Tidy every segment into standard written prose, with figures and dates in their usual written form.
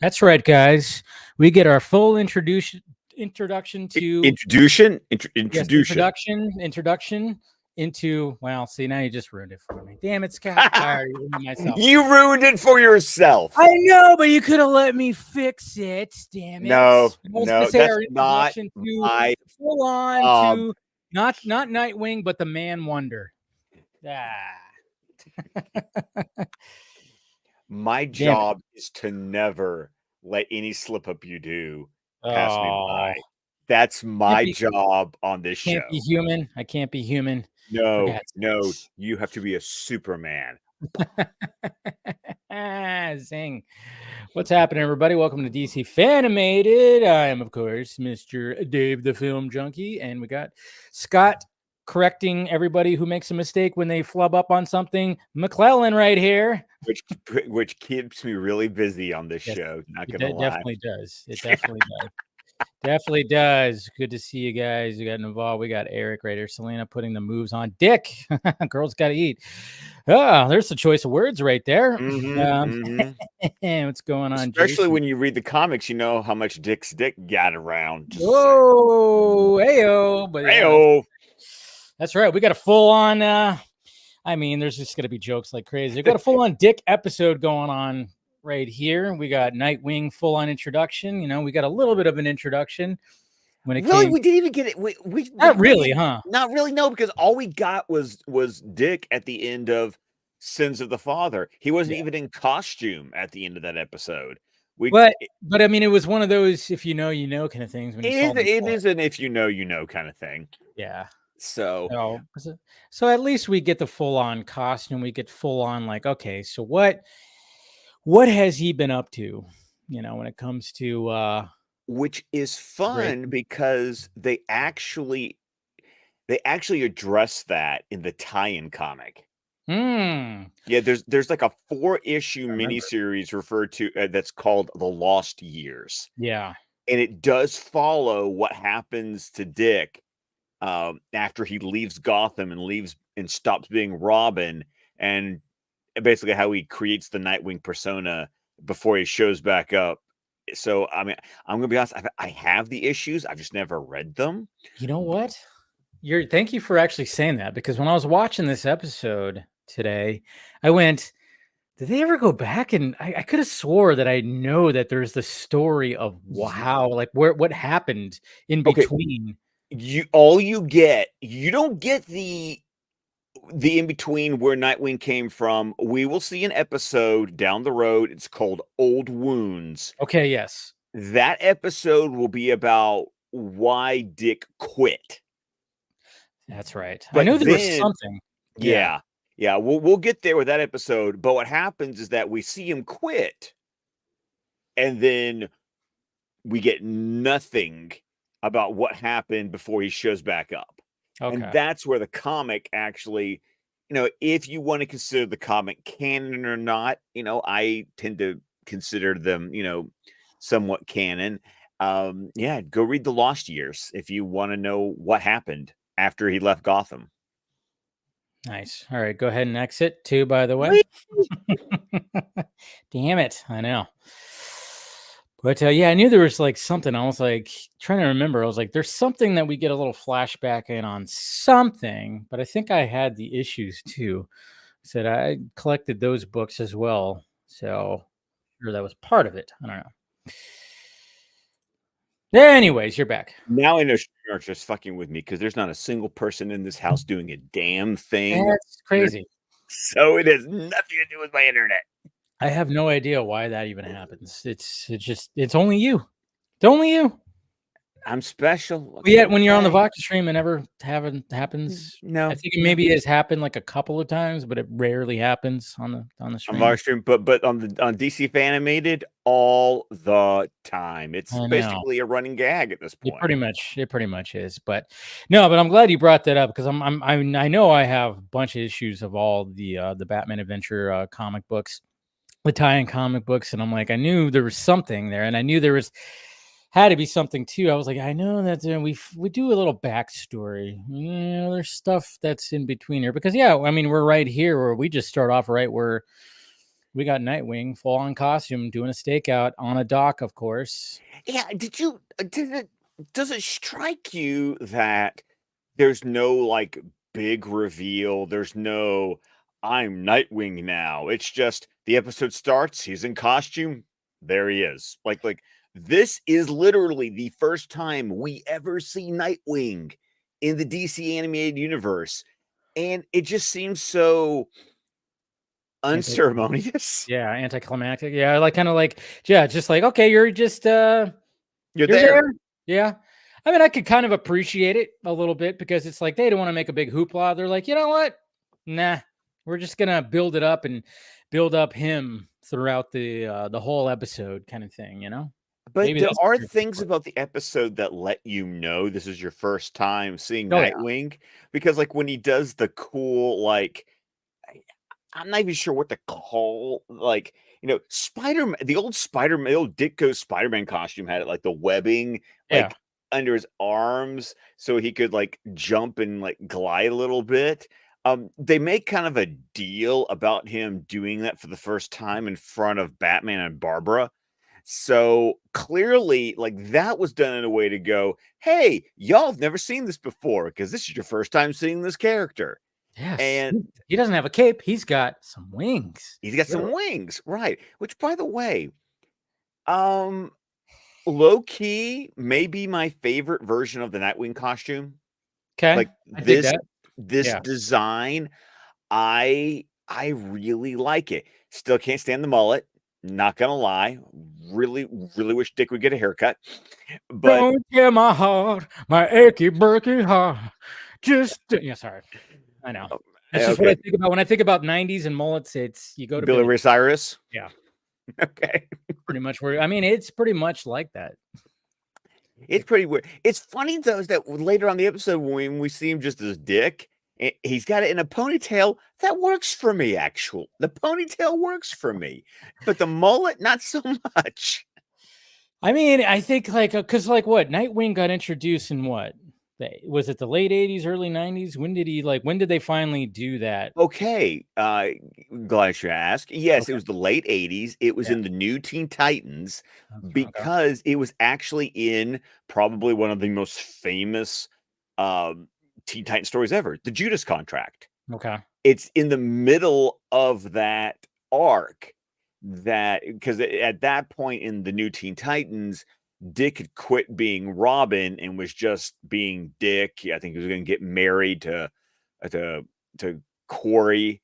That's right, guys. We get our full introduction to Introduction. yes, Introduction. introduction into. Well, see, now you just ruined it for me. Damn it, Scott! I already ruined it myself. You ruined it for yourself. I know, but you could have let me fix it. Damn it! No, I was no, gonna say that's our not introduction to my full on job. to not Nightwing, but the Man Wonder. My Damn it. job is to never let any slip up you do pass me by. That's my job on this show. Can't be human. I can't be human. No, you have to be a Superman. Zing. What's happening, everybody? Welcome to DC Fan-imated. I am, of course, Mr. Dave the Film Junkie, and we got Scott correcting everybody who makes a mistake when they flub up on something. McClellan right here. Which keeps me really busy on this show. Not gonna lie. Definitely does. It definitely does. Definitely does. Good to see you guys. You got involved. We got Eric right here. Selena putting the moves on Dick. Girls got to eat. Oh, there's the choice of words right there. What's going on, especially Jason? when you read the comics, you know how much Dick's dick got around. Oh, ayo. But ayo. That's right. We got a full on. I mean, there's just going to be jokes like crazy. We got a full on Dick episode going on right here. We got Nightwing full on introduction. You know, we got a little bit of an introduction when it really came. We didn't even get it. We not really, huh? Not really, no, because all we got was Dick at the end of Sins of the Father. He wasn't even in costume at the end of that episode. But I mean, it was one of those if you know, you know kind of things. When it is an if you know, you know kind of thing. Yeah. So at least we get the full on costume. We get full on like, okay, so what has he been up to? You know, when it comes to which is fun because they actually address that in the tie-in comic. Yeah, there's like a 4-issue miniseries referred to that's called The Lost Years. Yeah, and it does follow what happens to Dick after he leaves Gotham and stops being Robin, and basically how he creates the Nightwing persona before he shows back up. So, I mean, I'm gonna be honest. I have the issues. I've just never read them. You know what? Thank you for actually saying that, because when I was watching this episode today, I went, did they ever go back? And I could have swore that I know that there's the story of how, like, what happened in between. You don't get the in between where Nightwing came from. We will see an episode down the road. It's called Old Wounds. Okay, yes. That episode will be about why Dick quit. That's right. But I know there was something. Yeah. We'll get there with that episode. But what happens is that we see him quit, and then we get nothing about what happened before he shows back up. Okay. And that's where the comic actually, you know, if you want to consider the comic canon or not, you know, I tend to consider them, you know, somewhat canon. Go read The Lost Years if you want to know what happened after he left Gotham. Nice. All right, go ahead and exit too, by the way. Damn it. I know. But yeah, I knew there was like something. I was like trying to remember. I was like, there's something that we get a little flashback in on something, but I think I had the issues too. I said I collected those books as well. So sure that was part of it. I don't know. Anyways, you're back. Now I know you're just fucking with me because there's not a single person in this house doing a damn thing. That's crazy. So it has nothing to do with my internet. I have no idea why that even happens. It's only you. It's only you. I'm special. But yet when you're on the Vox stream, it never happens. No. I think maybe it has happened like a couple of times, but it rarely happens on the stream. On Vox stream, but on DC Fan-imated all the time. It's basically a running gag at this point. It pretty much is. But I'm glad you brought that up, because I know I have a bunch of issues of all the Batman Adventure comic books, the tie-in comic books, and I'm like, I knew there was something there, and I knew there had to be something too. I was like, I know that we do a little backstory. You know, there's stuff that's in between here, because I mean, we're right here where we just start off right where we got Nightwing full on costume doing a stakeout on a dock, of course. Yeah, does it strike you that there's no like big reveal? There's no I'm Nightwing now. It's just the episode starts, he's in costume, there he is. Like this is literally the first time we ever see Nightwing in the DC animated universe. And it just seems so unceremonious. Yeah, anticlimactic. Yeah, like kind of like, yeah, just like, okay, you're just You're you're there. there. Yeah. I mean, I could kind of appreciate it a little bit because it's like they don't want to make a big hoopla. They're like, you know what? Nah, we're just gonna build it up and build up him throughout the whole episode, kind of thing. You know, But maybe there that's are what they're going things for. about the episode that let you know this is your first time seeing Oh yeah, Nightwing, because like when he does the cool like I'm not even sure what to call like Spider-Man, the old Spider-Man, the old Ditko Spider-Man costume had it like the webbing yeah, like under his arms so he could like jump and like glide a little bit. They make kind of a deal about him doing that for the first time in front of Batman and Barbara. So clearly, like that was done in a way to go, hey, y'all have never seen this before because this is your first time seeing this character. yes. And He doesn't have a cape. He's got some wings. he's got Really? some wings, right? Which, by the way, um, low key may be my favorite version of the Nightwing costume. Okay, Like I dig this that. this Yeah. design, I really like it. Still can't stand the mullet. Not gonna lie. Really, really wish Dick would get a haircut. But Don't tear my heart, my achy breaky heart. Just yeah, sorry. I know. That's just what I okay, think about when I think about 90s and mullets. It's you go to Billy Billy. Ray Cyrus. Yeah, Okay. pretty much where I mean, it's pretty much like that. It's pretty weird. It's funny though is that later on the episode when we see him just as Dick, he's got it in a ponytail. That works for me, actual. The ponytail works for me, but the mullet, not so much. I mean, I think like because like what Nightwing got introduced in what was it the late 80s, early 90s? When did they finally do that? Okay, glad you asked. Yes, it Okay, was the late 80s. It was yeah, in the new Teen Titans okay, because it was actually in probably one of the most famous um, Teen Titan stories ever, the Judas Contract. okay. It's in the middle of that arc that because at that point in the new Teen Titans, Dick had quit being Robin and was just being Dick. I think he was going to get married to to Corey,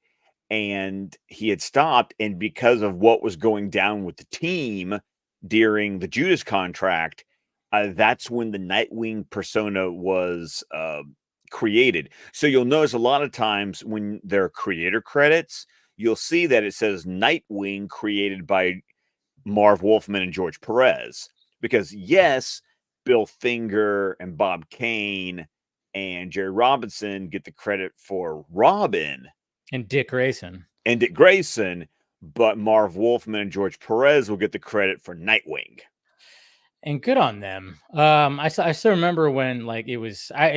and he had stopped. And because of what was going down with the team during the Judas Contract, that's when the Nightwing persona was created. So you'll notice a lot of times when there are creator credits, you'll see that it says Nightwing created by Marv Wolfman and George Perez. Because yes, Bill Finger and Bob Kane and Jerry Robinson get the credit for Robin And Dick Grayson. and Dick Grayson, but Marv Wolfman and George Perez will get the credit for Nightwing. And good on them. I still remember when like it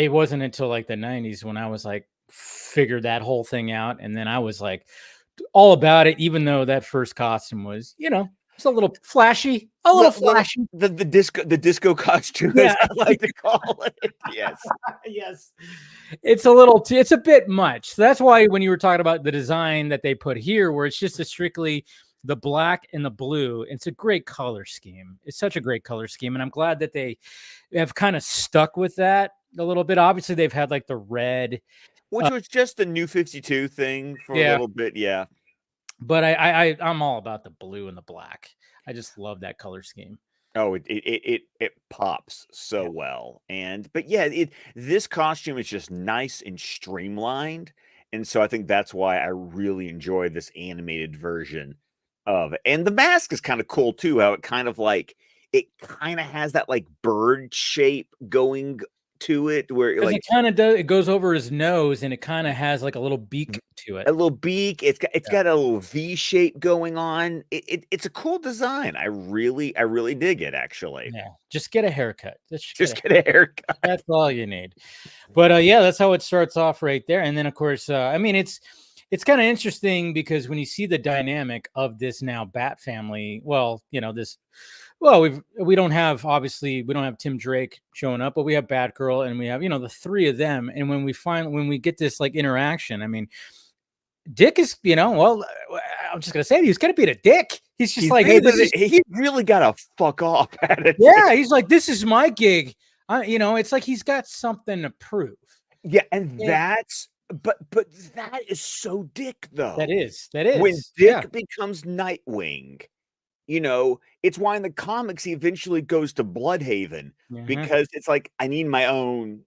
wasn't until like the 90s when I was like figured that whole thing out, and then I was like all about it, even though that first costume was, it's a little flashy, a little Little flashy. the disco costume, as Yeah, I like to call it. Yes. yes. It's a bit much. So that's why when you were talking about the design that they put here, where it's just a strictly the black and the blue, it's a great color scheme. It's such a great color scheme. And I'm glad that they have kind of stuck with that a little bit. Obviously, they've had like the red. Which was just the new 52 thing for a Yeah. little bit. Yeah. But I'm all about the blue and the black. I just love that color scheme. Oh, it pops so Yeah. well. But yeah, this costume is just nice and streamlined. And so I think that's why I really enjoy this animated version of it. And the mask is kind of cool too, how it kind of has that like bird shape going to it where Because it like kind of does, it goes over his nose and it kind of has like a little beak to it. a little beak. It's Yeah. got a little V shape going on. It's a cool design. I really dig it actually. Yeah. Just get a haircut. Just get a haircut. That's all you need. But yeah, that's how it starts off right there. And then of course, I mean, it's kind of interesting because when you see the dynamic of this now Bat family, well, we don't have Tim Drake showing up, but we have Batgirl and we have, the three of them. And when we get this like interaction, I mean, Dick is, I'm just gonna say he's gonna be a dick. He's just like, hey, he really gotta fuck off at it. Yeah, he's like, this is my gig. It's like he's got something to prove. Yeah, and that's but that is so Dick though. That is when Dick becomes Nightwing. It's why in the comics he eventually goes to Bloodhaven because it's like I need my own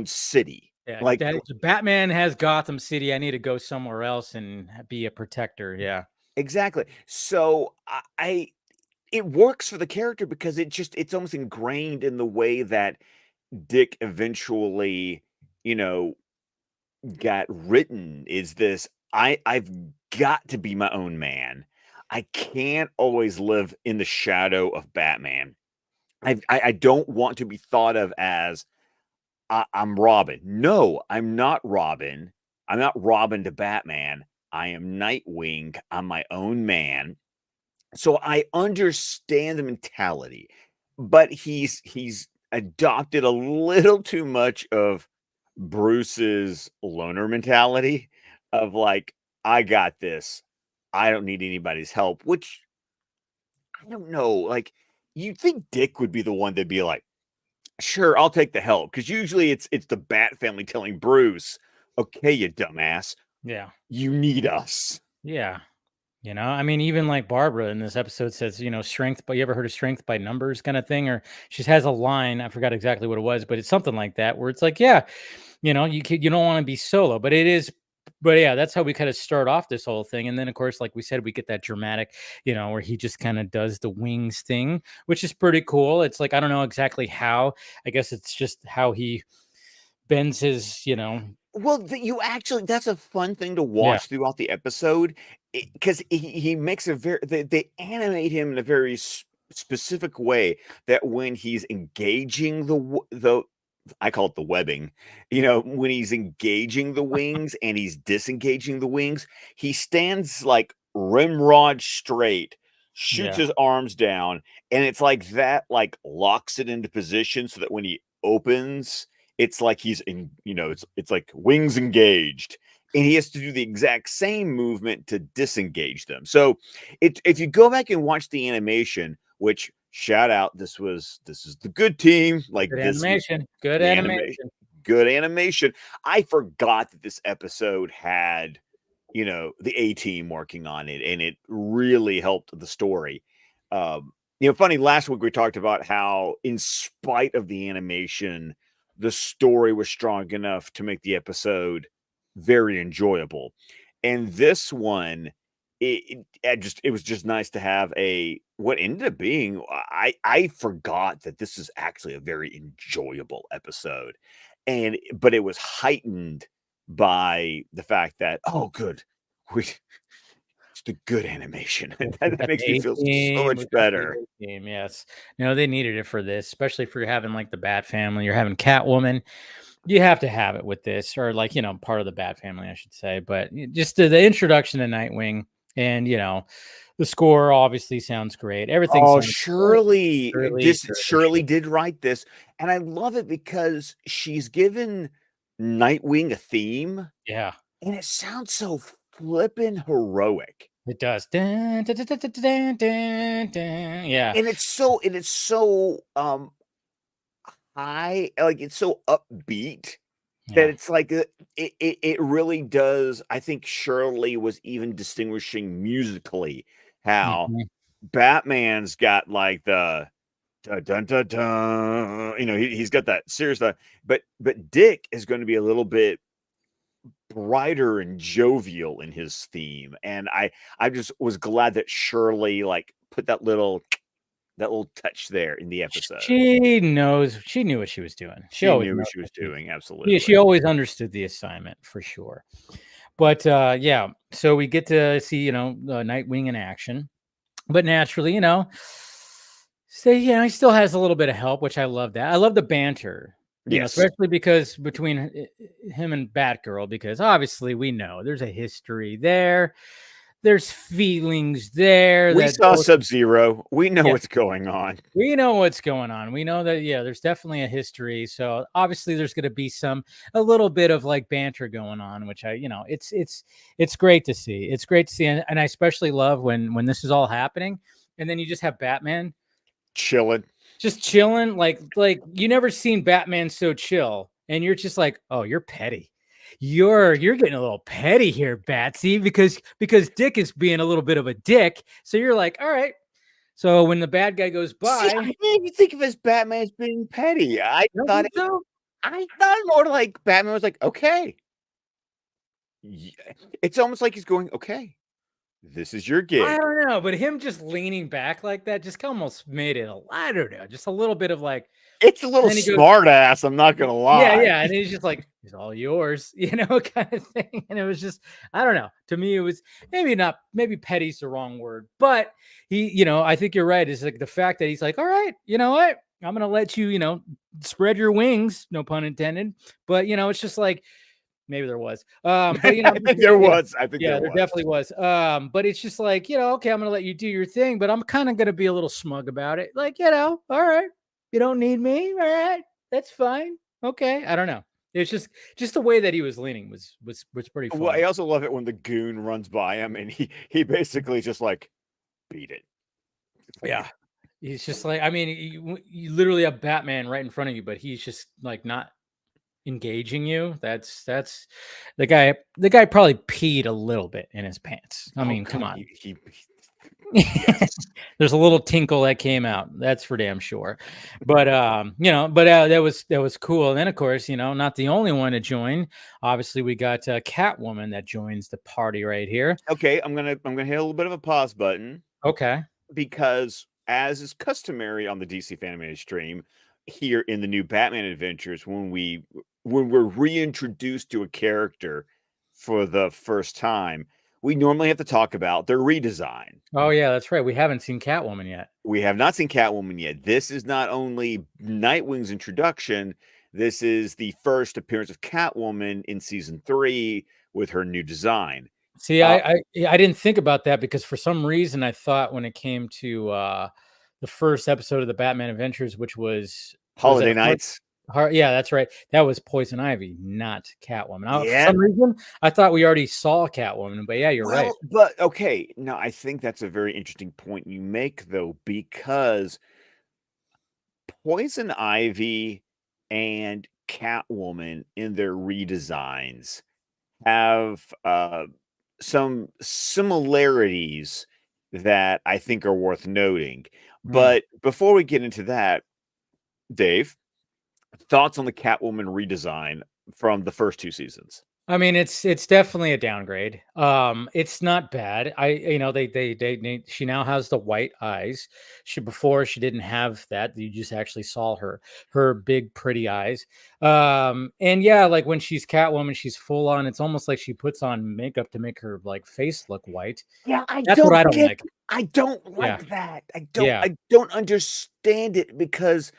city. Yeah, like Batman has Gotham City. I need to go somewhere else and be a protector. Yeah, exactly. So it works for the character because it's almost ingrained in the way that Dick eventually, got written. Is this I've got to be my own man. I can't always live in the shadow of Batman. I don't want to be thought of as I'm Robin. No, I'm not Robin. I'm not Robin to Batman. I am Nightwing. I'm my own man. So I understand the mentality, but he's adopted a little too much of Bruce's loner mentality of like, I got this. I don't need anybody's help, which I don't know. Like, you'd think Dick would be the one that'd be like, sure, I'll take the help. Because usually it's the Bat family telling Bruce, okay, you dumbass. Yeah. You need us. Yeah. I mean, even like Barbara in this episode says, strength, but you ever heard of strength by numbers kind of thing? Or she has a line, I forgot exactly what it was, but it's something like that, where it's like, yeah, you don't want to be solo, but yeah, that's how we kind of start off this whole thing. And then of course, like we said, we get that dramatic, where he just kind of does the wings thing, which is pretty cool. It's like, I don't know exactly how, I guess it's just how he bends his, Well, that's a fun thing to watch throughout the episode because he makes they animate him in a very specific way that when he's engaging the I call it the webbing, when he's engaging the wings and he's disengaging the wings, he stands like rimrod straight, shoots his arms down, and it's like that, like locks it into position so that when he opens, it's like he's in, it's like wings engaged, and he has to do the exact same movement to disengage them. So if you go back and watch the animation, which shout out, this is the good team, like good this animation, good animation. Good animation. I forgot that this episode had, the A team working on it, and it really helped the story. Funny, last week we talked about how, in spite of the animation, the story was strong enough to make the episode very enjoyable. And this one, it was just nice to have what ended up being, I forgot that this is actually a very enjoyable episode. But it was heightened by the fact that, oh, good. It's the good animation. that makes me feel so much better. Yes. They needed it for this, especially if you're having like the Bat family, you're having Catwoman. You have to have it with this, or like, part of the Bat family, I should say. But just the introduction to Nightwing and, the score obviously sounds great. Everything. Oh, Shirley did write this. And I love it because she's given Nightwing a theme. Yeah. And it sounds so flippin' heroic. It does. Dun, dun, dun, dun, dun, dun, dun. Yeah. And it's so high, like it's so upbeat that it's like it really does. I think Shirley was even distinguishing musically how Batman's got like the dun dun dun dun, he's got that serious stuff, but Dick is going to be a little bit brighter and jovial in his theme, and I just was glad that Shirley like put that little touch there in the episode. She knew what she was doing. She knew what she was doing. Absolutely. Yeah, she always understood the assignment for sure. But yeah, so we get to see, Nightwing in action, but naturally, he still has a little bit of help, which I love that. I love the banter Yes. especially because between him and Batgirl, because obviously we know there's a history there. There's feelings there We that saw both, Sub-Zero. We know yeah, what's going on. we know what's going on. We know that, yeah, there's definitely a history. So obviously there's going to be a little bit of like banter going on, which it's great to see. It's great to see. And I especially love when this is all happening. And then you just have Batman Chilling. just chilling. Like you never seen Batman so chill. And you're just like, oh, you're petty. You're getting a little petty here, Batsy, because Dick is being a little bit of a dick. So you're like, all right. So when the bad guy goes See, by, I didn't even think of as Batman as being petty. I you don't thought think so? more like Batman was like, okay. It's almost like he's going, okay, this is your I gig. don't know, but him just leaning back like that just almost made it I don't know, just a little bit of like. It's a little Then he goes, smart ass, I'm not gonna yeah, lie. yeah, and he's just like, it's all yours, kind of thing. And it was just, I don't know. To me, it was maybe petty's the wrong word, but he, I think you're right. Is like the fact that he's like, all right, you know what? I'm gonna let you, spread your wings, no pun intended. But it's just like maybe there was, but I think there yeah, was. I think yeah, there there was. definitely was. But it's just like, okay, I'm gonna let you do your thing, but I'm kind of gonna be a little smug about it. Like, all right, you don't need me, all right, that's fine. Okay, I don't know. It's just the way that he was leaning was pretty Well, I funny. also love it when the goon runs by him and he basically just like beat it. Yeah, he's just like, I mean, you literally have Batman right in front of you, but he's just like not engaging you. That's the guy. The guy probably peed a little bit in his pants. I Oh mean, come god, on. yes. There's a little tinkle that came out. That's for damn sure. But that was cool. And then of course, not the only one to join. Obviously, we got Catwoman that joins the party right here. Okay, I'm gonna hit a little bit of a pause button Okay. because as is customary on the DC Fan-imated stream, here in the new Batman adventures, when we're reintroduced to a character for the first time, we normally have to talk about their redesign. Oh yeah, that's right. We haven't seen Catwoman yet. We have not seen Catwoman yet. This is not only Nightwing's introduction, this is the first appearance of Catwoman in season 3 with her new design. See, Uh, I didn't think about that because for some reason I thought when it came to the first episode of the Batman Adventures, which was it Holiday Nights. Yeah, that's right. That was Poison Ivy, not Catwoman. For Yeah. some reason, I thought we already saw Catwoman, but yeah, you're right. Well, but okay. No, I think that's a very interesting point you make, though, because Poison Ivy and Catwoman in their redesigns have some similarities that I think are worth noting. But before we get into that, Dave, thoughts on the Catwoman redesign from the first 2 seasons? I mean, it's definitely a downgrade. It's not bad. She now has the white eyes. Before she didn't have that. You just actually saw her big pretty eyes. And yeah, like when she's Catwoman, she's full on. It's almost like she puts on makeup to make her like face look white. Yeah, That's what I don't like. I don't Yeah. like that. Yeah. I don't understand it because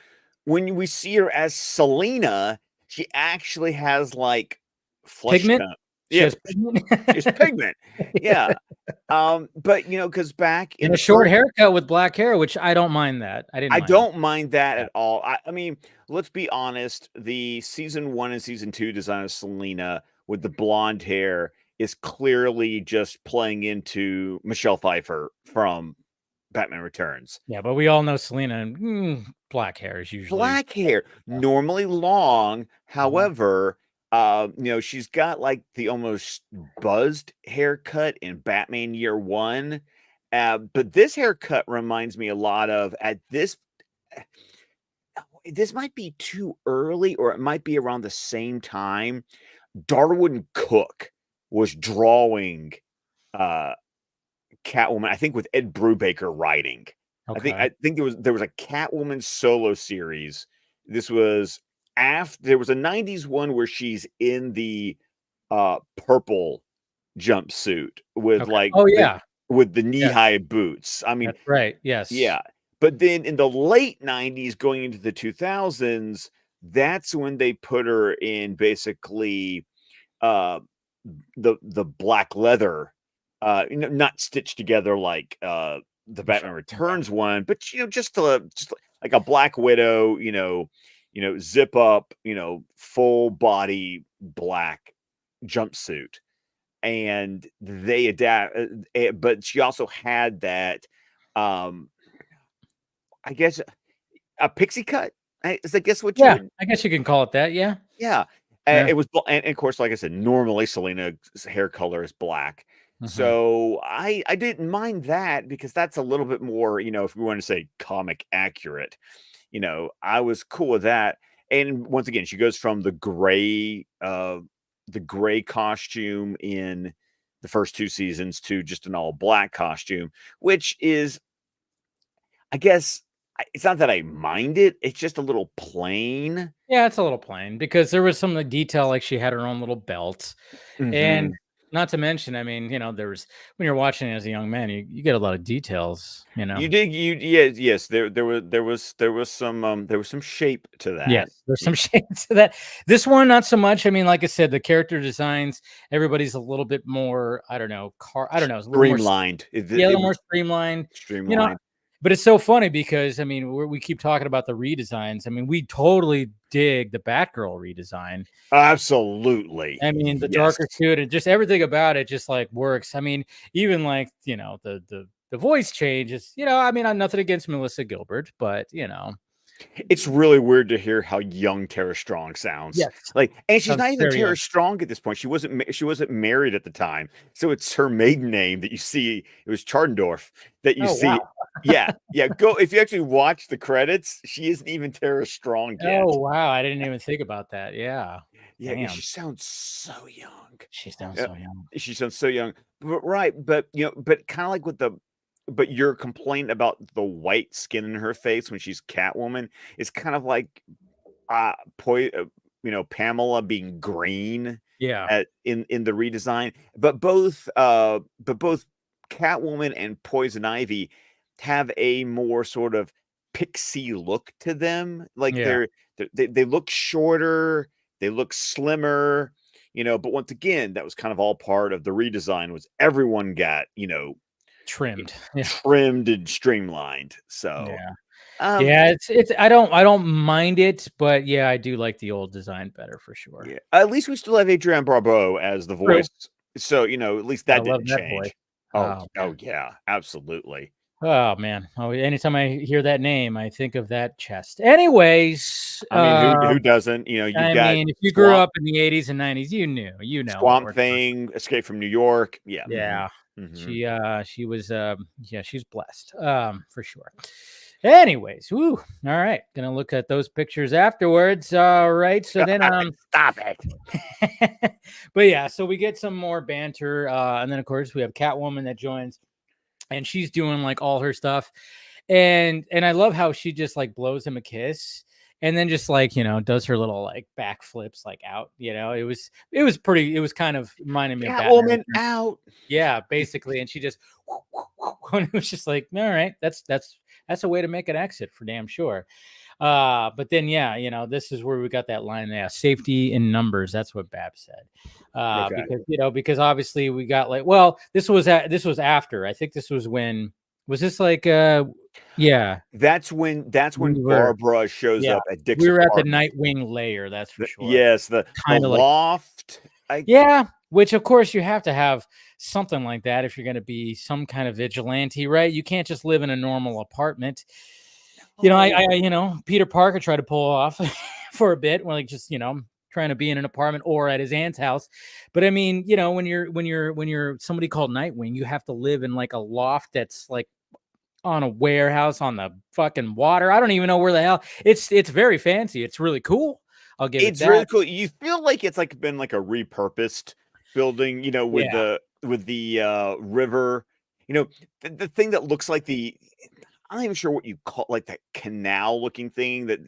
when we see her as Selena, she actually has like flesh Pigment. tone. She Yeah, has pigment. it's pigment. Yeah. But because back in And a the short first, haircut with black hair, which I don't mind that. I didn't I mind that. don't mind that Yeah. at all. I mean, let's be honest. The season 1 and season 2 design of Selena with the blonde hair is clearly just playing into Michelle Pfeiffer from Batman Returns. Yeah, but we all know Selena, black hair is usually Black hair, normally long. However, she's got like the almost buzzed haircut in Batman Year One. But this haircut reminds me a lot of this might be too early, or it might be around the same time. Darwin Cook was drawing Catwoman, I think with Ed Brubaker writing. okay. I think there was a Catwoman solo series. This was after there was a 90s one where she's in the purple jumpsuit with Okay. like Oh yeah, with the yes, knee-high boots. I mean, that's right. Yes. yeah. But then in the late 90s going into the 2000s, that's when they put her in basically uh the black leather, not stitched together like the Batman Sure. Returns one, but just like a Black Widow, zip up, full body black jumpsuit, and they adapt. But she also had that, um, I guess, a pixie cut. I guess what you Yeah, would. I guess you can call it that. Yeah. Yeah. Yeah. It was, and of course, like I said, normally Selina's hair color is black. Hmm. So I didn't mind that because that's a little bit more, if we want to say comic accurate, I was cool with that. And once again, she goes from the gray costume in the first two seasons to just an all black costume, which is, I guess, it's not that I mind it. It's just a little plain. Yeah, it's a little plain because there was some like, detail, like she had her own little belt, and Hmm. not to mention, I mean, there's when you're watching it as a young man, you get a lot of details. You did yes, there was some shape to that. Yes, there's some shades to that. This one, not so much. I mean, like I said, the character designs, everybody's a little bit more, I don't know, it's a little more, Streamlined. yeah, a It little was more streamlined. You know, streamlined. but it's so funny because I mean, we keep talking about the redesigns. I mean, we totally dig the Batgirl redesign. Absolutely. I mean, the Yes. darker suit and just everything about it just like works. I mean, even like, the voice changes, I mean, I'm nothing against Melissa Gilbert, but It's really weird to hear how young Tara Strong sounds. yes, Like, and she's sounds not even very Tara young. Strong at this point. She wasn't married at the time. So it's her maiden name that you see. It was Charndorf that you Oh, see. wow. Yeah. Yeah. Go if you actually watch the credits, she isn't even Tara Strong Oh, yet. wow, I didn't even think about that, yeah. Yeah, Damn, she sounds so young. she sounds Uh, so young. she sounds so young. But right, but kind of like but your complaint about the white skin in her face when she's Catwoman is kind of like uh, Pamela being green Yeah, in the redesign. But both Catwoman and Poison Ivy have a more sort of pixie look to them. Like yeah, they look shorter, they look slimmer, but once again, that was kind of all part of the redesign was everyone got, trimmed, yeah, trimmed and streamlined. So, yeah. um, Yeah, it's I don't mind it, but, yeah, I do like the old design better for sure. yeah, at least we still have Adrienne Barbeau as the True. voice. So, at least Gotta that love didn't that boy. change. Oh, Oh, oh man. yeah, absolutely. Oh, man. Oh, anytime I hear that name, I think of that chest. Anyways, I mean, who doesn't? You've I got mean, if you grew Swamp up in the '80s and '90s, you know what Swamp we're talking. Thing, Escape from New York. Yeah. Yeah. Hmm. She was, yeah, she's blessed, for sure. Anyways, whoo, all right, gonna look at those pictures afterwards. All right, so then, Stop it. but yeah, so we get some more banter, and then of course we have Catwoman that joins, and she's doing like all her stuff, and I love how she just like blows him a kiss, and then just like does her little like backflips like out. It was kind of reminding me of Batman Catwoman Returns. out. Yeah, basically, and she just and it was just like, all right, that's a way to make an exit for damn sure. But then yeah, this is where we got that line there, safety in numbers. That's what Bab said. Okay. Because obviously we got like, well, this was after. I think this was when was this like yeah, That's when we were Barbara shows yeah, up at Dick's we were at the apartment. Nightwing layer, that's for sure. Yes, the Kind of like loft. I yeah, which of course you have to have something like that if you're going to be some kind of vigilante, right? You can't just live in a normal apartment. Oh, Peter Parker tried to pull off for a bit, like just trying to be in an apartment or at his aunt's house. But I mean, when you're somebody called Nightwing, you have to live in like a loft that's like on a warehouse on the fucking water. I don't even know where the hell. It's very fancy. It's really cool. I'll give it it's really that. cool. You feel like it's like been like a repurposed building, with Yeah. the river. The thing that looks like I'm not even sure what you call like that canal looking thing that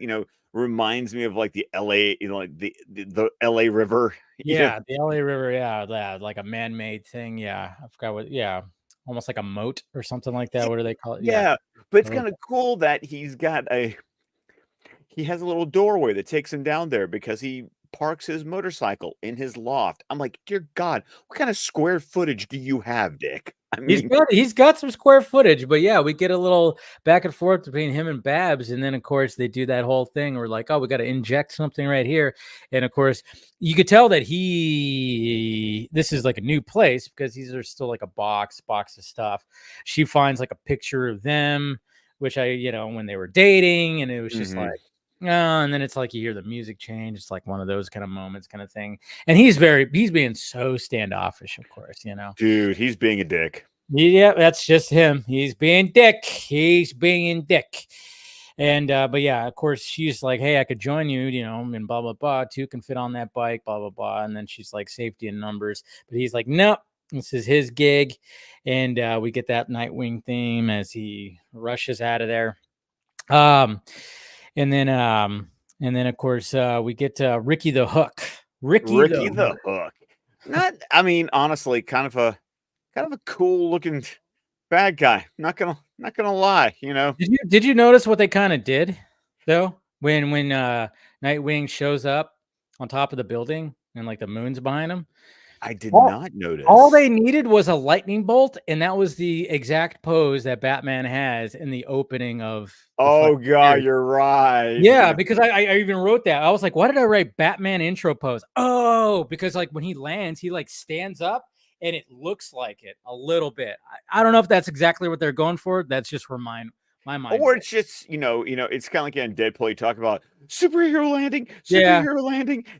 reminds me of like the LA, like the LA River. Yeah, the LA River, yeah, that like a man-made thing. Yeah. I forgot what, yeah. Almost like a moat or something like that. Yeah, What do they call it? Yeah. yeah, but it's I love kind of cool that he has a little doorway that takes him down there because he parks his motorcycle in his loft. I'm like, dear God, what kind of square footage do you have, Dick? I mean, He's got some square footage, but yeah, we get a little back and forth between him and Babs, and then of course they do that whole thing. We're like, oh, we got to inject something right here, and of course you could tell that this is like a new place because there's still like a box of stuff. She finds like a picture of them, which when they were dating, and it was just like. Oh, and then it's like you hear the music change. It's like one of those kind of moments, kind of thing. And he's being so standoffish, of course, dude, he's being a dick. Yeah, that's just him. He's being Dick. And but yeah, of course, she's like, hey, I could join you, and blah blah blah. Two can fit on that bike, blah blah blah. And then she's like, safety in numbers. But he's like, nope, this is his gig. And we get that Nightwing theme as he rushes out of there. And then of course we get Ricky the Hook. Ricky the Hook. I mean, honestly, kind of a cool looking bad guy. Not gonna lie, Did you notice what they kind of did though when Nightwing shows up on top of the building and like the moon's behind him? I did not notice. All they needed was a lightning bolt, and that was the exact pose that Batman has in the opening of. Oh God, you're right. Yeah, because I even wrote that. I was like, why did I write Batman intro pose? Oh, because like when he lands, he like stands up, and it looks like it a little bit. I don't know if that's exactly what they're going for. That's just my mind. Or it's just it's kind of like in Deadpool. You talk about superhero landing.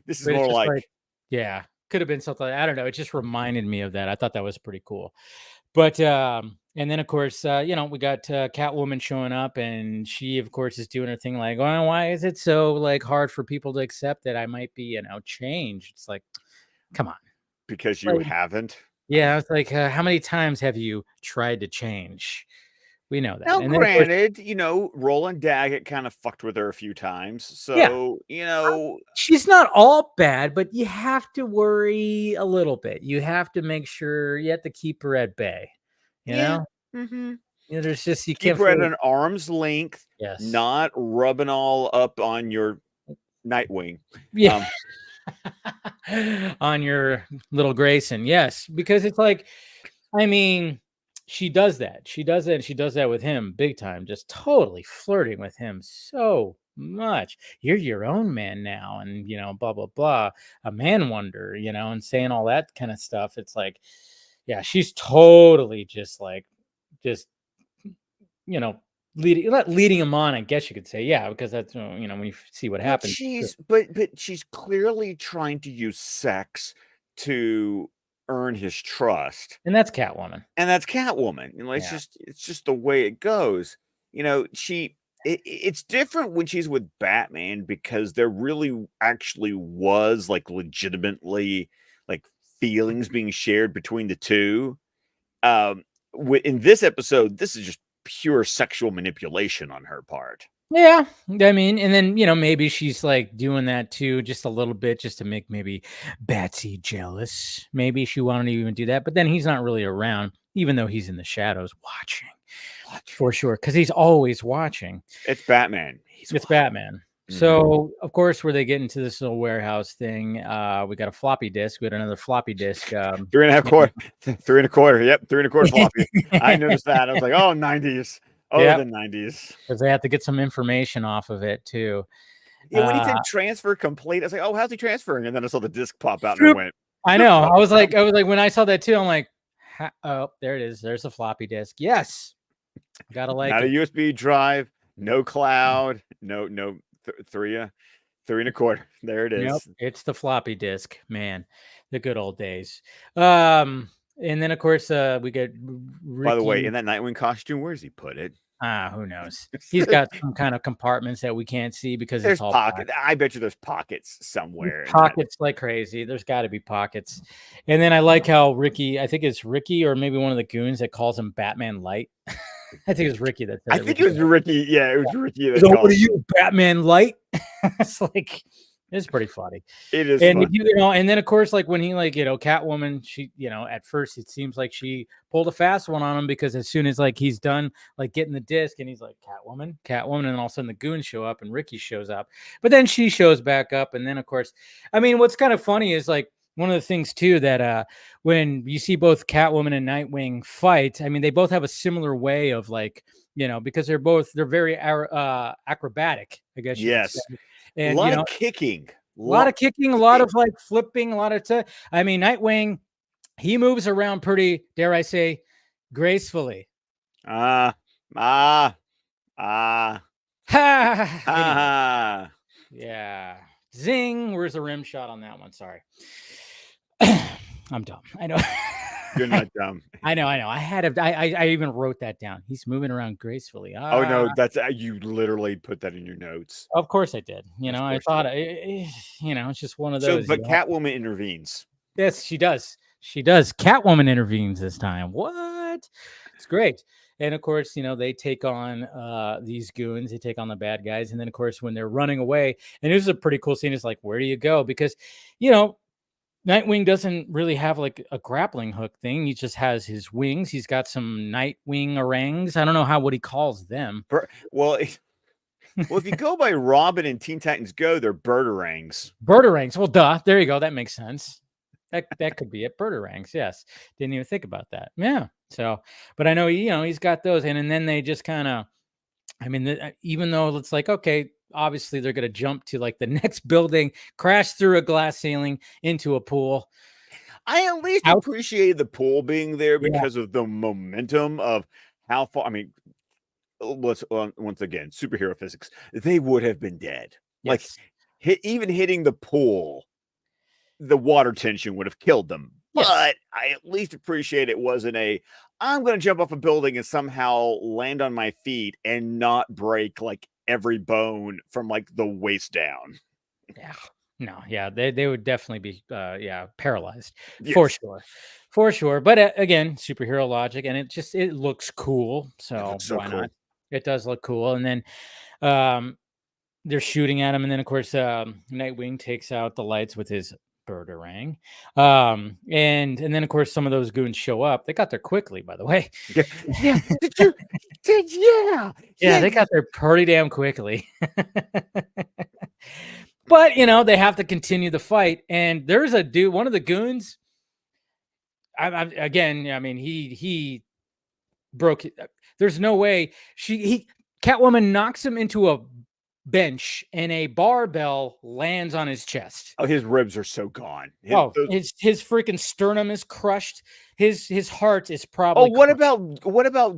This is more like yeah. Could have been something. I don't know. It just reminded me of that. I thought that was pretty cool. But and then of course, we got Catwoman showing up, and she of course is doing her thing like, oh, why is it so like hard for people to accept that I might be changed? It's like, come on, because you haven't. Yeah, it's like how many times have you tried to change? We know that. Now, and granted, Roland Daggett kind of fucked with her a few times. So, she's not all bad, but you have to worry a little bit. You have to make sure you have to keep her at bay. You know? Mm-hmm. There's just you keep can't her at an arm's length. Yes. Not rubbing all up on your Nightwing. Yeah. On your little Grayson. Yes, because it's like, I mean, she does that. She does that with him big time, just totally flirting with him so much. You're your own man now, and blah blah blah, a man wonder, and saying all that kind of stuff. It's like, yeah, she's totally just leading him on, I guess you could say. Yeah, because that's when you see what happens. But she's clearly trying to use sex to earn his trust, and that's Catwoman. It's just the way it goes. It's different when she's with Batman, because there really actually was like legitimately like feelings being shared between the two. In this episode, this is just pure sexual manipulation on her part. Yeah, I mean, and then maybe she's like doing that too, just a little bit, just to make maybe Batsy jealous. Maybe she wanted to even do that, but then he's not really around, even though he's in the shadows watching for sure, because he's always watching. It's Batman. It's Batman. So of course, where they get into this little warehouse thing, we got a floppy disk. We got another floppy disk. 3.25 quarter. 3.25. Yep, 3.25 floppy. I noticed that. I was like, oh, 90s. Oh, yep. The 90s. Because they have to get some information off of it too. Yeah, when he said transfer complete, I was like, oh, how's he transferring? And then I saw the disc pop out and I went. I know. I was like, when I saw that too, I'm like, oh, there it is. There's a floppy disk. Yes. Gotta like not a USB drive, no cloud, no 3.25. There it is. Yep, it's the floppy disk, man. The good old days. And then of course we get Ricky. By the way, in that Nightwing costume, where's he put it? Who knows? He's got some kind of compartments that we can't see because there's it's all pockets. I bet you there's pockets somewhere. Pockets like crazy. There's got to be pockets. And then I like how Ricky, I think it's Ricky or maybe one of the goons that calls him Batman Light. I think it was Ricky that said it was Ricky. Yeah, it was Ricky. What are you, Batman Light? It's like, It's pretty funny. It is And fun. and then of course, like when he Catwoman, she, at first it seems like she pulled a fast one on him, because as soon as like he's done like getting the disc and he's like Catwoman, Catwoman, and then all of a sudden the goons show up and Ricky shows up, but then she shows back up, and then of course, I mean, what's kind of funny is like one of the things too that when you see both Catwoman and Nightwing fight, I mean, they both have a similar way of like, because they're very acrobatic, I guess you could say, Yes. A and lot of kicking. a lot of kicking, a lot of like flipping, a lot of I mean, Nightwing, he moves around pretty, dare I say, gracefully. Ah, ah, ah, Ha! Anyway, ah. yeah. Zing. Where's the rim shot on that one? Sorry. I'm dumb. I know. You're not dumb. I know. I even wrote that down. He's moving around gracefully. Oh no, that's you literally put that in your notes. Of course I did. I Of course thought, it's just one of So, those. but Catwoman intervenes. Yes, she does. She does. Catwoman intervenes this time. What? It's great. And of course, they take on these goons. They take on the bad guys. And then, of course, when they're running away, and this is a pretty cool scene. It's like, where do you go? Because, Nightwing doesn't really have like a grappling hook thing. He just has his wings. He's got some Nightwing orangs. I don't know what he calls them. Well, if you go by Robin and Teen Titans Go, they're birdarangs. Birdarangs. Well, duh. There you go. That makes sense. That could be it. Birdarangs. Yes. Didn't even think about that. Yeah. So, but I know, he's got those. And then they just kind of, I mean, even though it's like, okay, obviously they're going to jump to like the next building, crash through a glass ceiling into a pool. I at least appreciate the pool being there because of the momentum of how far. I mean, let's once again, superhero physics. They would have been dead. Yes. Like even hitting the pool, the water tension would have killed them. Yes. But I at least appreciate it wasn't I'm going to jump off a building and somehow land on my feet and not break like every bone from like the waist down. Yeah. No, yeah, they would definitely be paralyzed. Yes. For sure. But again, superhero logic, and it looks cool. So why not? It does look cool. And then they're shooting at him, and then of course Nightwing takes out the lights with his birdarang. And then of course some of those goons show up. They got there quickly, by the way. Yeah. Yeah, they got there pretty damn quickly. But they have to continue the fight, and there's a dude, one of the goons. Again, I mean, he broke. There's no way Catwoman knocks him into a bench, and a barbell lands on his chest. Oh, his ribs are so gone. His freaking sternum is crushed. His heart is probably. Oh, what about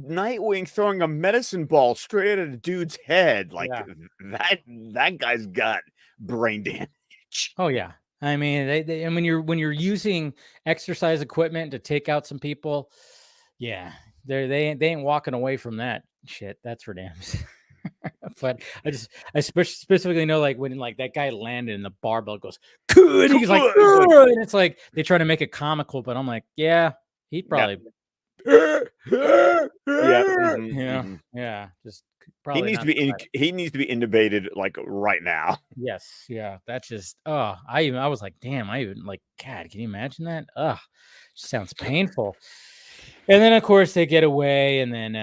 Nightwing throwing a medicine ball straight at a dude's head? Like that guy's got brain damage. Oh yeah, I mean, and when you're using exercise equipment to take out some people, yeah, they ain't walking away from that shit. That's for damn. But I specifically know, like when like that guy landed and the barbell goes, good. He's like, and it's like they try to make it comical, but I'm like, yeah, he'd probably, yeah, just probably he needs to be intubated like right now. Yes, yeah, that's just I was like, damn, I even like, God, can you imagine that? Sounds painful. And then, of course, they get away, and then,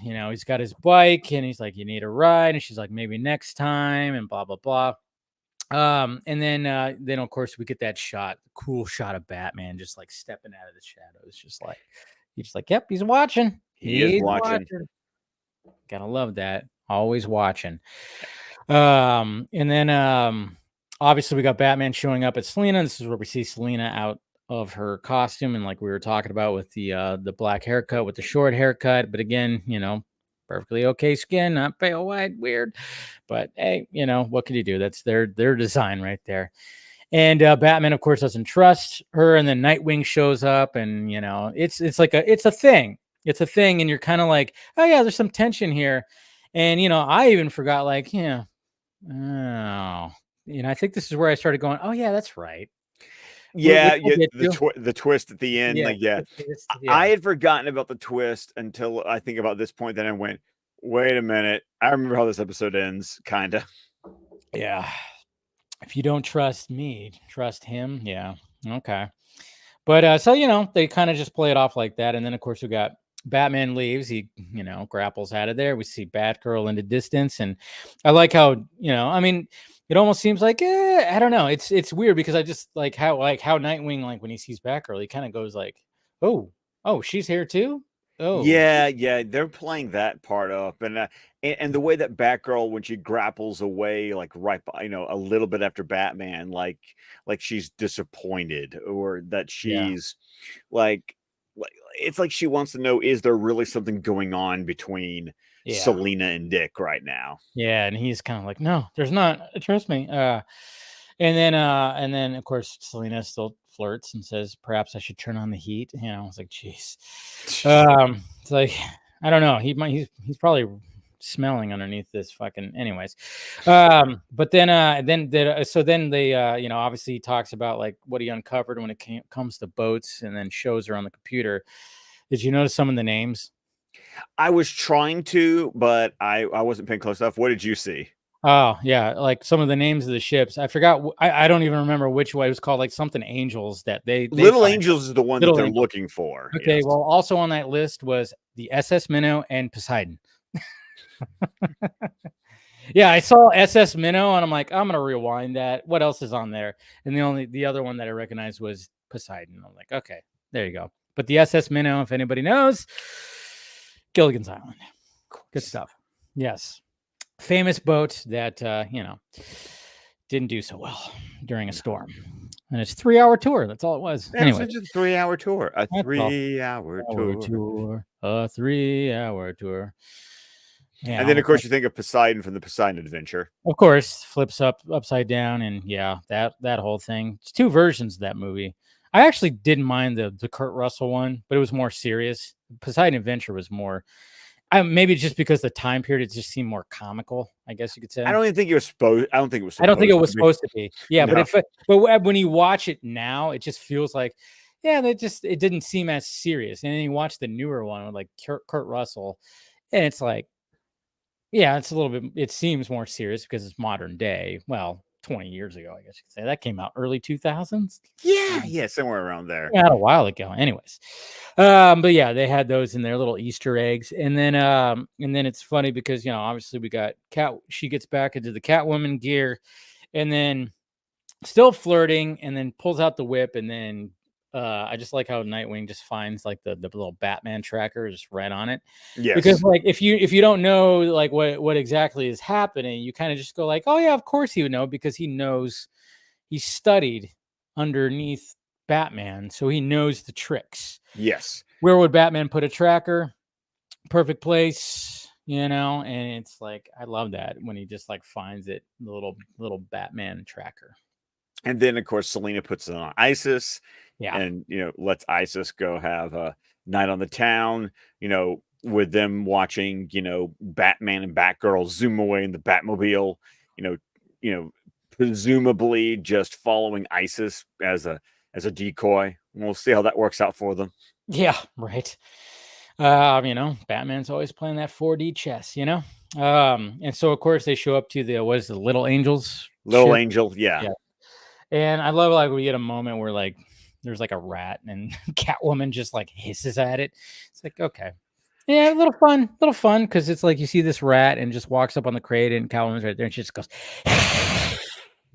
he's got his bike, and he's like, you need a ride, and she's like, maybe next time, and blah, blah, blah. And then, of course, we get that cool shot of Batman just like stepping out of the shadows, just like, he's just like, yep, he's watching. He's watching. Gotta love that. Always watching. And then, obviously, we got Batman showing up at Selena. This is where we see Selena out of her costume, and like we were talking about with the black haircut with the short haircut, but again, perfectly okay skin, not pale white, weird, but hey, what can you do? That's their design right there. And Batman, of course, doesn't trust her, and then Nightwing shows up, and it's a thing, and you're kind of like, oh yeah, there's some tension here. And I even forgot, like, I think this is where I started going, oh yeah, that's right. Yeah, the twist at the end, I had forgotten about the twist until I think about this point. Then I went, wait a minute, I remember how this episode ends, kind of. Yeah, If you don't trust me, trust him. Yeah. Okay. But so they kind of just play it off like that, and then of course we got Batman leaves. He grapples out of there. We see Batgirl in the distance, and I like how I mean, it almost seems like I don't know. It's weird because I just like how Nightwing, like when he sees Batgirl, he kind of goes like, oh, she's here too. Oh Yeah, they're playing that part up, and the way that Batgirl, when she grapples away, like right by, a little bit after Batman, like she's disappointed, or that yeah, she's like it's like she wants to know, is there really something going on between yeah. Selina and Dick right now? Yeah, and he's kind of like, no, there's not. Trust me. And then of course Selena still flirts and says, perhaps I should turn on the heat. I was like, jeez. It's like I don't know. He's probably smelling underneath this fucking. Anyways, but then they obviously he talks about like what he uncovered when it comes to boats, and then shows her on the computer. Did you notice some of the names? I was trying to, but I wasn't paying close enough. What did you see? Oh yeah, like some of the names of the ships. I forgot. I don't even remember which one it was called. Like something Angels that they Little find. Angels is the one that Little they're Angels. looking for. Okay, Yes. well, also on that list was the SS Minnow and Poseidon. Yeah, I saw SS Minnow and I'm like, I'm gonna rewind that. What else is on there? And the other one that I recognized was Poseidon. I'm like, okay, there you go. But the SS Minnow, if anybody knows, Gilligan's Island. Good stuff. Yes. Famous boat that didn't do so well during a storm. And it's a 3-hour tour. That's all it was. That was Anyway, just a 3-hour tour. A that's all. 3-hour tour. A 3-hour tour. And then, Yeah, of course, you think of Poseidon from the Poseidon Adventure. of course, flips upside down, and yeah, that whole thing. It's two versions of that movie. I actually didn't mind the Kurt Russell one, but it was more serious. Poseidon Adventure was more. Maybe just because the time period, it just seemed more comical. I guess you could say. I don't even think it was supposed. I don't think it was I don't think it supposed was to be. supposed to be. Yeah, No. but when you watch it now, it just feels like, yeah, it didn't seem as serious. And then you watch the newer one with like Kurt Russell, and it's like, yeah, it's a little bit. It seems more serious because it's modern day. Well, 20 years ago, I guess you could say that came out early 2000s. Yeah, somewhere around there. Yeah, a while ago. Anyways, but yeah, they had those in their little Easter eggs, and then it's funny because obviously we got Cat. She gets back into the Catwoman gear, and then still flirting, and then pulls out the whip, and then I just like how Nightwing just finds like the little Batman tracker just right on it, because Yes. like if you don't know like what exactly is happening, you kind of just go like, oh yeah, of course he would know, because he knows, he studied underneath Batman, so he knows the tricks. Yes. Where would Batman put a tracker? Perfect place, and it's like I love that when he just like finds it, the little Batman tracker. And then, of course, Selena puts it on Isis, Yeah. and lets Isis go have a night on the town. With them watching, Batman and Batgirl zoom away in the Batmobile. You know, presumably just following Isis as a decoy. We'll see how that works out for them. Yeah, right. Batman's always playing that 4D chess, and so of course they show up to the what is the Little Angels Little ship. Angel, yeah. Yeah. And I love like we get a moment where like there's like a rat and Catwoman just like hisses at it. It's like, okay. Yeah, a little fun, because it's like you see this rat and just walks up on the crate and Catwoman's right there and she just goes.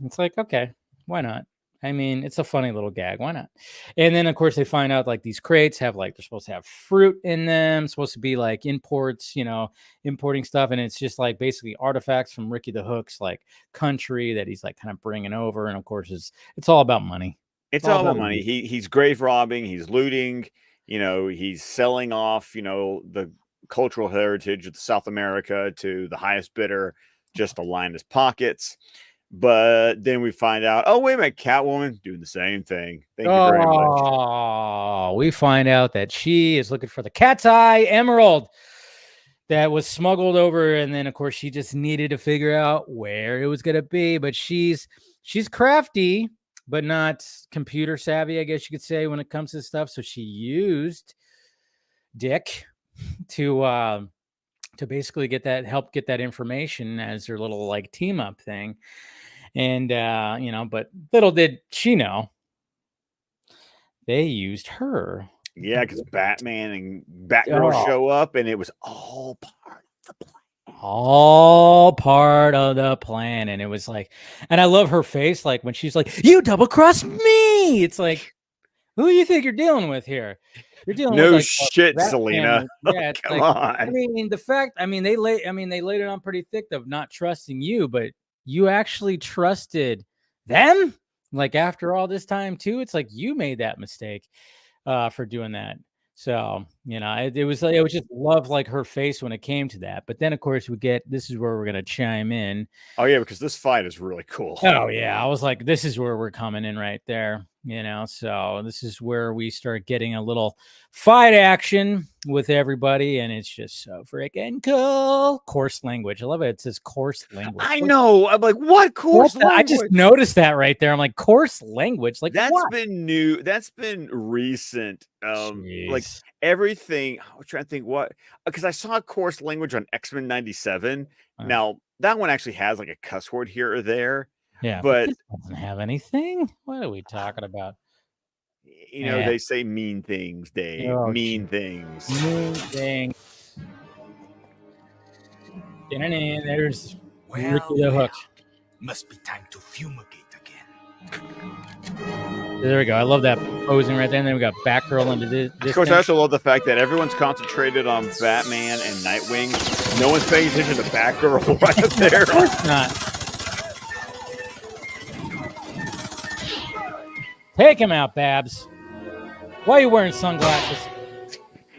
It's like, okay, why not? I mean, it's a funny little gag. Why not? And then, of course, they find out like these crates have like they're supposed to have fruit in them, supposed to be like imports, importing stuff, and it's just like basically artifacts from Ricky the Hook's like country that he's like kind of bringing over. And of course, it's all about money. It's all about money. He's grave robbing, he's looting, he's selling off, the cultural heritage of South America to the highest bidder just to line his pockets. But then we find out, oh, wait a minute, Catwoman doing the same thing. Thank you very much. Oh, we find out that she is looking for the cat's eye emerald that was smuggled over, and then of course she just needed to figure out where it was going to be. But she's crafty, but not computer savvy, I guess you could say, when it comes to stuff. So she used Dick to basically help get that information as her little like team up thing. And but little did she know they used her. Yeah, because Batman and Batgirl Oh. show up, and it was all part of the plan. All part of the plan. And it was like, and I love her face, like when she's like, "You double crossed me." It's like, who do you think you're dealing with here? You're dealing with No like shit, that Selena. family. Yeah, it's Come like, on. I mean, they laid it on pretty thick of not trusting you, but you actually trusted them. Like after all this time too, it's like you made that mistake for doing that. So it was just love like her face when it came to that. But then of course this is where we're gonna chime in. Oh yeah, because this fight is really cool. Oh yeah, I was like, this is where we're coming in right there. So this is where we start getting a little fight action with everybody, and it's just so freaking cool. Coarse language. I love it. It says coarse language. I know. I'm like, what coarse language? I just noticed that right there. I'm like, coarse language. Like that's what? been new. That's been recent. Like Jeez. everything. I was trying to think what, because I saw coarse language on X-Men 97. Now that one actually has like a cuss word here or there. Yeah, but this doesn't have anything. What are we talking about? They say mean things, Dave. Oh, mean things. Mean things. And there's Ricky the Hook. Must be time to fumigate again. There we go. I love that posing right there. And then we got Batgirl into this. Of course, I also love the fact that everyone's concentrated on Batman and Nightwing. No one's paying attention to Batgirl right up there. Of course not. Take him out, Babs. Why are you wearing sunglasses?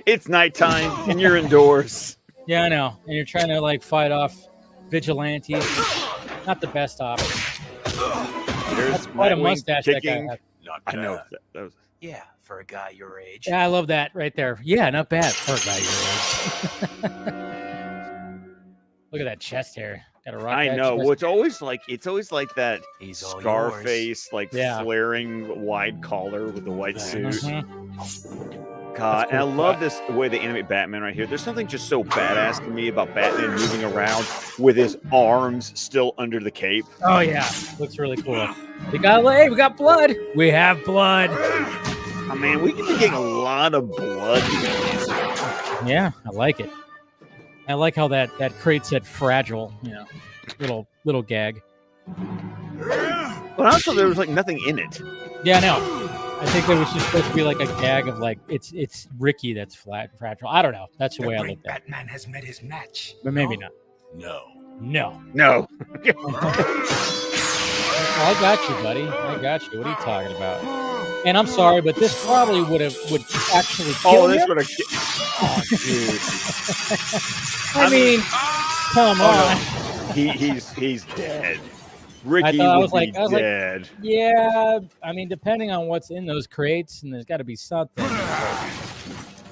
It's nighttime and you're indoors. Yeah, I know. And you're trying to like fight off vigilantes. Not the best option. That's quite a mustache kicking. that guy had. I know. That was... Yeah, for a guy your age. Yeah, I love that right there. Yeah, not bad for a guy your age. Look at that chest hair. Got a rock. I know. Well, it's always like that Scarface, flaring wide collar with the white suit. God, and I love this way they animate Batman right here. There's something just so badass to me about Batman moving around with his arms still under the cape. Oh yeah, looks really cool. We got blood. We have blood. Oh man, we can be getting a lot of blood. Yeah, I like it. I like how that crate said fragile. Little gag. But also there was like nothing in it. Yeah, I know. I think there was just supposed to be like a gag of like it's Ricky that's fragile. I don't know. That's the way I looked at it. Batman has met his match. But maybe not. No. I got you, buddy. I got you. What are you talking about? And I'm sorry, but this probably would actually kill this him. would have. Oh, dude. I mean, come on. He's dead. Ricky was dead. Yeah, I mean, depending on what's in those crates, and there's got to be something.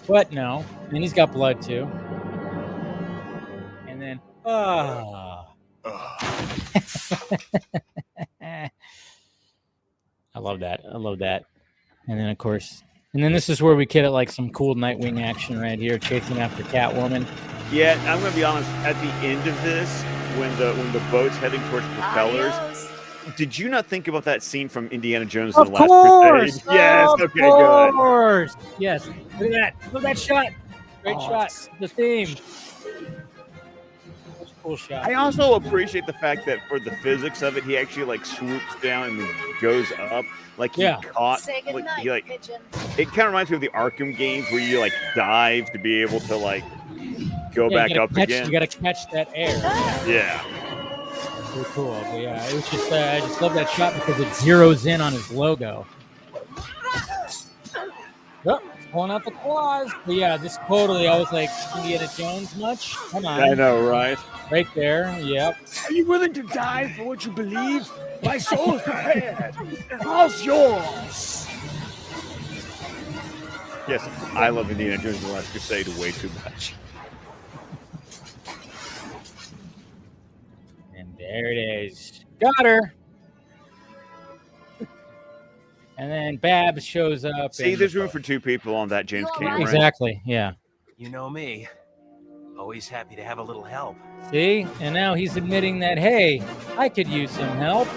But no, and he's got blood too. And then, I love that. And then, of course, this is where we get like some cool Nightwing action right here, chasing after Catwoman. Yeah, I'm gonna be honest. At the end of this, when the boat's heading towards propellers, did you not think about that scene from Indiana Jones and the Last Crusade? Yes. Okay. Good. Of course. Yes. Look at that. Look at that shot. Great shot. The theme. That's a cool shot. I also appreciate the fact that for the physics of it, he actually like swoops down and goes up. Like he caught. Say good night, he pigeon. It kind of reminds me of the Arkham games where you like dive to be able to like go back up again. You got to catch that air. Yeah. So cool. But yeah, it was just I just love that shot because it zeroes in on his logo. Oh, pulling out the claws. But yeah, this totally, I was like, Indiana Jones much? Come on. I know, right? Right there. Yep. Are you willing to die for what you believe? My soul is prepared. All's yours. Yes, I love Indiana Jones and the Last Crusade way too much. And there it is. Got her. And then Babs shows up. See, there's room for two people on that James Cameron. Exactly. Yeah. You know me. Always happy to have a little help. See? And now he's admitting that, hey, I could use some help.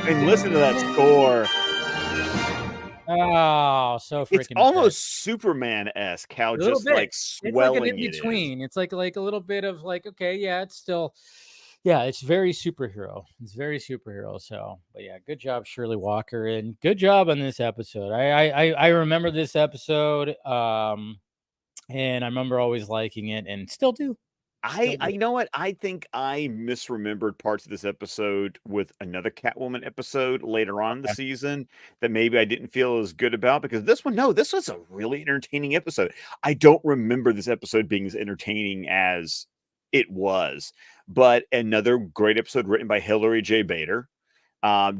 And listen to that score. Oh, so freaking It's almost Superman-esque how just like It's like swelling an in between. It's like a little bit of like, okay, yeah, it's still, yeah, it's very superhero. It's very superhero. So, but yeah, good job, Shirley Walker, and good job on this episode. I remember this episode, and I remember always liking it, and still do. I you know what? I think I misremembered parts of this episode with another Catwoman episode later on in the season that maybe I didn't feel as good about, because this was a really entertaining episode. I don't remember this episode being as entertaining as it was, but another great episode written by Hilary J. Bader,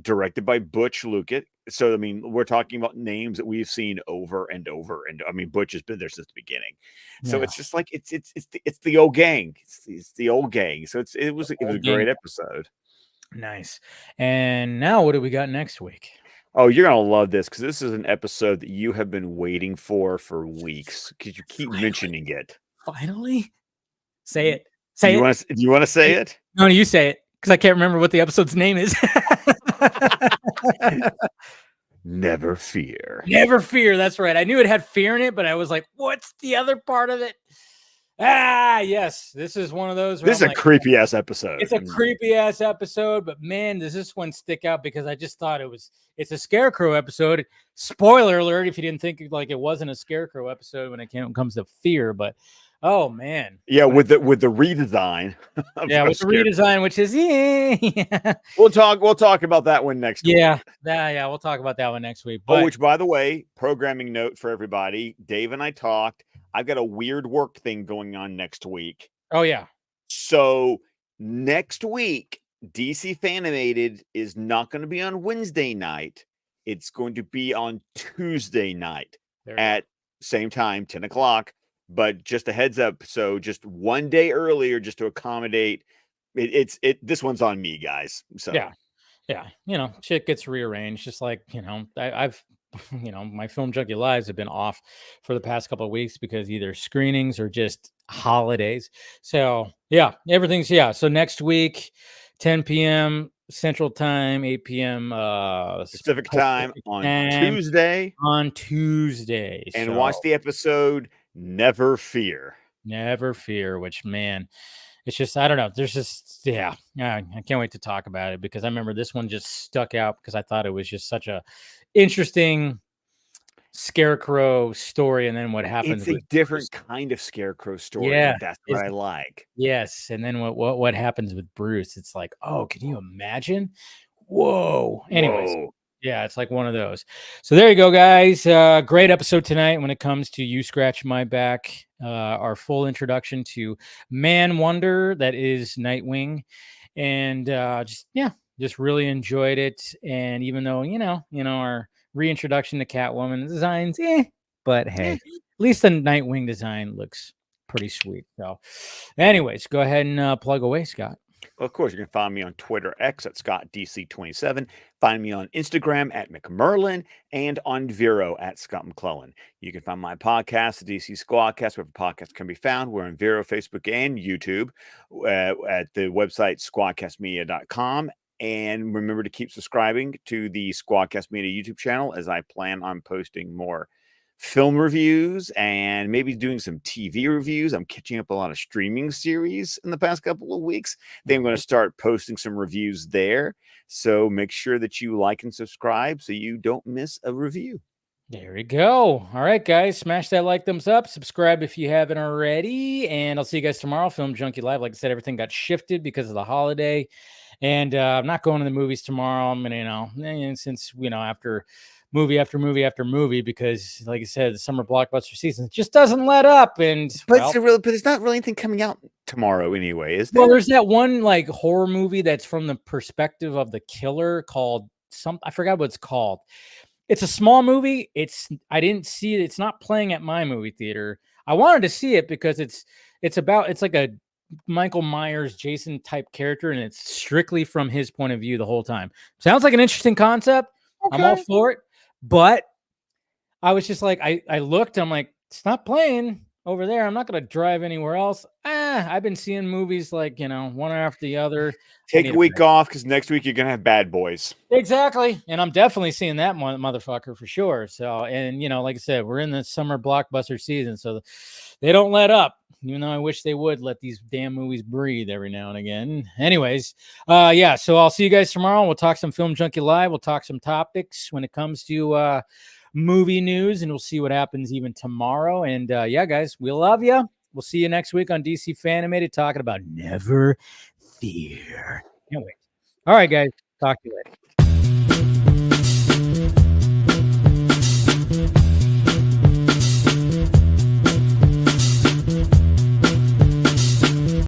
directed by Butch Luckett. So, I mean, we're talking about names that we've seen over and over. And I mean, Butch has been there since the beginning. So it's just like, it's the old gang. It's the old gang. So it was a great episode. Nice. And now what do we got next week? Oh, you're going to love this, because this is an episode that you have been waiting for weeks, because you keep mentioning it. Finally? Say it. Say it. Do you want to say it? No, you say it, because I can't remember what the episode's name is. Never Fear. Never Fear. That's right. I knew it had fear in it, but I was like, what's the other part of it? Yes. This is one of those. This is a creepy ass episode. It's a creepy ass episode, but man, does this one stick out, because I just thought it's a Scarecrow episode. Spoiler alert if you didn't think like it wasn't a Scarecrow episode when it comes to fear, but oh man. Yeah, with the redesign. Yeah, with the redesign, which is yeah. We'll talk about that one next week. Yeah, we'll talk about that one next week. But which, by the way, programming note for everybody, Dave and I talked. I've got a weird work thing going on next week. Oh yeah. So next week, DC Fan-imated is not going to be on Wednesday night. It's going to be on Tuesday night at same time, 10 o'clock. But just a heads up, so just one day earlier, just to accommodate it. This one's on me, guys. So yeah, shit gets rearranged. Just like I've my Film Junkie lives have been off for the past couple of weeks because either screenings or just holidays. So yeah, everything's So next week, 10 p.m. Central Time, 8 p.m. Pacific Time on Tuesday. And watch the episode Never Fear. Never Fear, which, man, it's just, I don't know. There's just, I can't wait to talk about it, because I remember this one just stuck out because I thought it was just such a interesting Scarecrow story. And then what happens? It's a different kind of Scarecrow story. Yeah. That's what I like. Yes. And then what happens with Bruce? It's like, oh, can you imagine? Whoa. Anyways. Yeah, it's like one of those. So there you go, guys. Great episode tonight when it comes to You Scratch My Back, our full introduction to Man Wonder, that is Nightwing. And just really enjoyed it. And even though, our reintroduction to Catwoman designs, but hey, at least the Nightwing design looks pretty sweet. So anyways, go ahead and plug away, Scott. Well, of course, you can find me on Twitter X at ScottDC27. Find me on Instagram at McMerlin, and on Vero at Scott McClellan. You can find my podcast, the DC Squadcast, wherever podcasts can be found. We're on Vero, Facebook, and YouTube at the website squadcastmedia.com. And remember to keep subscribing to the Squadcast Media YouTube channel, as I plan on posting more film reviews and maybe doing some TV reviews. I'm catching up a lot of streaming series in the past couple of weeks. Then I'm going to start posting some reviews there. So make sure that you like and subscribe so you don't miss a review. There we go. All right, guys, smash that like, thumbs up, subscribe if you haven't already, and I'll see you guys tomorrow. Film Junkie Live. Like I said, everything got shifted because of the holiday, and I'm not going to the movies tomorrow. I'm gonna, since after movie after movie after movie, because like I said, the summer blockbuster season just doesn't let up. And but there's not really anything coming out tomorrow anyway, is there? Well, there's that one like horror movie that's from the perspective of the killer called I forgot what it's called. It's a small movie. I didn't see it. It's not playing at my movie theater. I wanted to see it because it's like a Michael Myers, Jason type character, and it's strictly from his point of view the whole time. Sounds like an interesting concept. Okay. I'm all for it. But I was just like, I looked, I'm like, it's not playing. over there. I'm not going to drive anywhere else. I've been seeing movies like, one after the other. Take a week off because next week you're going to have Bad Boys. Exactly. And I'm definitely seeing that motherfucker for sure. So, and, like I said, we're in the summer blockbuster season. So they don't let up, even though I wish they would let these damn movies breathe every now and again. Anyways, yeah. So I'll see you guys tomorrow. We'll talk some Film Junkie Live. We'll talk some topics when it comes to movie news, and we'll see what happens even tomorrow. And yeah, guys, we love you. We'll see you next week on DC Fan-imated talking about Never Fear. Can't wait. All right, guys. Talk to you later.